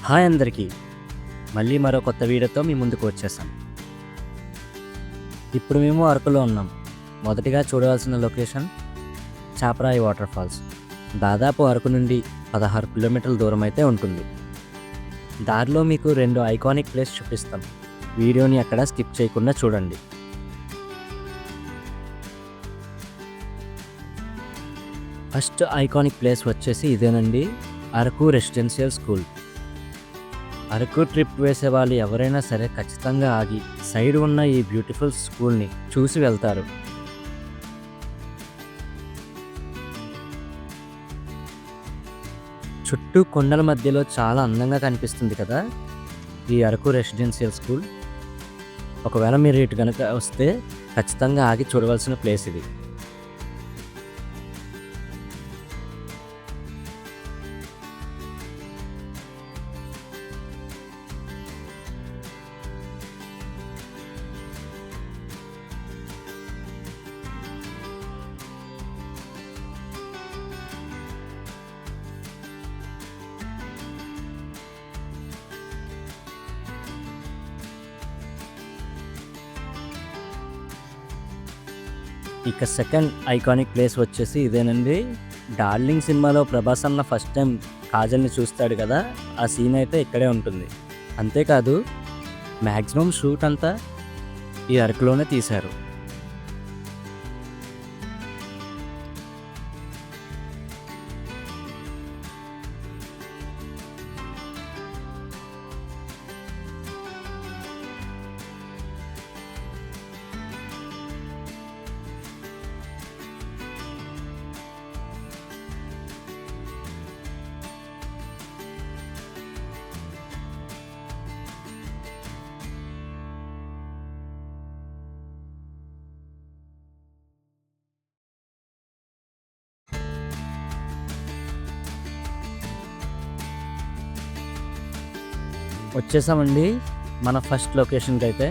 Hi అందరికీ! మళ్ళీ మరో కొత్త వీడియోతో మీ ముందుకు వచ్చేసాం. ఇప్పుడు మేము అరకులో ఉన్నాం. మొదటిగా చూడవలసిన లొకేషన్ చాపరాయి వాటర్ ఫాల్స్. దాదాపు అరకు నుండి 16 కిలోమీటర్ల దూరం అయితే ఉంటుంది. దారిలో మీకు 2 ఐకానిక్ ప్లేస్ చూపిస్తాం. వీడియోని ఎక్కడా స్కిప్ చేయకుండా చూడండి. ఫస్ట్ ఐకానిక్ ప్లేస్ వచ్చేసి ఇదేనండి, Araku residential school. Araku trip వేసే వాళ్ళు ఎవరైనా సరే ఖచ్చితంగా ఆగి సైడ్ ఉన్న ఈ బ్యూటిఫుల్ స్కూల్ని చూసి వెళ్తారు. చుట్టూ కొండల మధ్యలో చాలా అందంగా కనిపిస్తుంది కదా ఈ అరకు రెసిడెన్షియల్ స్కూల్. ఒకవేళ మీరు ఇటు కనుక వస్తే ఖచ్చితంగా ఆగి చూడవలసిన ప్లేస్ ఇది. ఇక సెకండ్ ఐకానిక్ ప్లేస్ వచ్చేసి ఇదేనండి. డార్లింగ్ సినిమాలో ప్రభాస్ అన్న ఫస్ట్ టైం కాజల్ని చూస్తాడు కదా, ఆ సీన్ అయితే ఇక్కడే ఉంటుంది. అంతేకాదు మ్యాక్సిమం షూట్ అంతా ఈ అరకులోనే తీశారు. వచ్చేసామండి మన ఫస్ట్ లొకేషన్కి అయితే,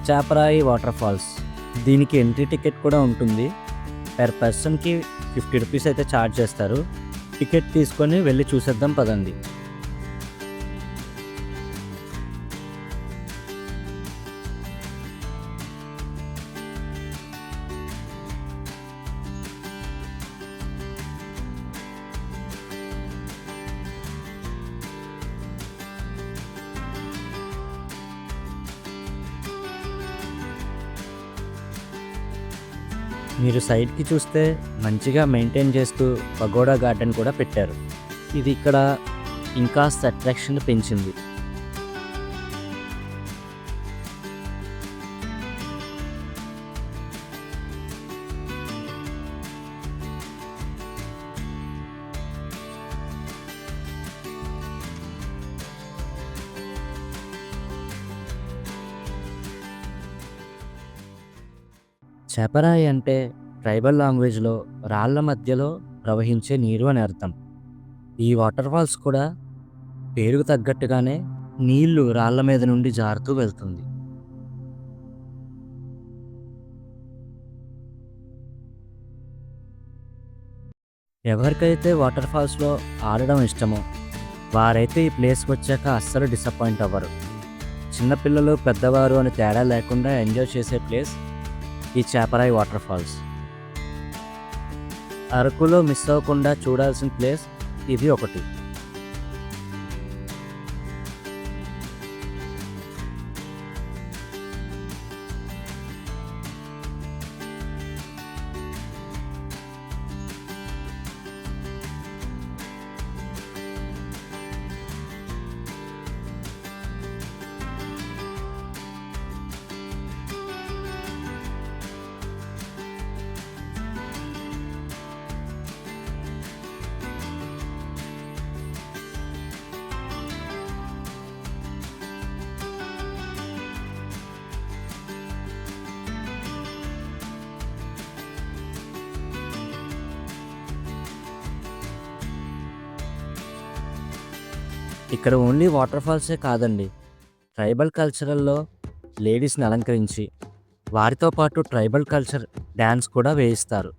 చాపరాయి వాటర్ ఫాల్స్. దీనికి ఎంట్రీ టికెట్ కూడా ఉంటుంది. పర్ పర్సన్కి 50 రూపీస్ అయితే ఛార్జ్ చేస్తారు. టికెట్ తీసుకొని వెళ్ళి చూసేద్దాం పదండి. మీరు సైడ్కి చూస్తే మంచిగా మెయింటైన్ చేస్తూ పగోడా గార్డెన్ కూడా పెట్టారు. ఇది ఇక్కడ ఇంకా అట్రాక్షన్ పెంచింది. చాపరాయి అంటే ట్రైబల్ లాంగ్వేజ్లో రాళ్ల మధ్యలో ప్రవహించే నీరు అని అర్థం. ఈ వాటర్ ఫాల్స్ కూడా పేరుకు తగ్గట్టుగానే నీళ్లు రాళ్ల మీద నుండి జారుతూ వెళ్తుంది. ఎవరికైతే వాటర్ ఫాల్స్లో ఆడడం ఇష్టమో వారైతే ఈ ప్లేస్కి వచ్చాక అస్సలు డిసప్పాయింట్ అవ్వరు. చిన్నపిల్లలు పెద్దవారు అని తేడా లేకుండా ఎంజాయ్ చేసే ప్లేస్ ఈ చాపరాయి వాటర్ ఫాల్స్. అరకులో మిస్ అవ్వకుండా చూడాల్సిన ప్లేస్ ఇది ఒకటి. ఇక్కడ ఓన్లీ వాటర్ ఫాల్సే కాదండి, ట్రైబల్ కల్చరల్లో లేడీస్ని అలంకరించి వారితో పాటు ట్రైబల్ కల్చర్ డ్యాన్స్ కూడా వేయిస్తారు.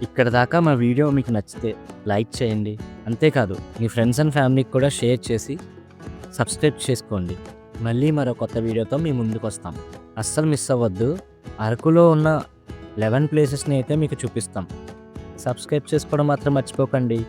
ఇక్కడ దాకా మా వీడియో మీకు నచ్చితే లైక్ చేయండి. అంతేకాదు మీ ఫ్రెండ్స్ అండ్ ఫ్యామిలీకి కూడా షేర్ చేసి సబ్స్క్రైబ్ చేసుకోండి. మళ్ళీ మరో కొత్త వీడియోతో మీ ముందుకు వస్తాం. అస్సలు మిస్ అవ్వద్దు. అరకులో ఉన్న 11 ప్లేసెస్ని అయితే మీకు చూపిస్తాం. సబ్స్క్రైబ్ చేసుకోవడం మాత్రం మర్చిపోకండి.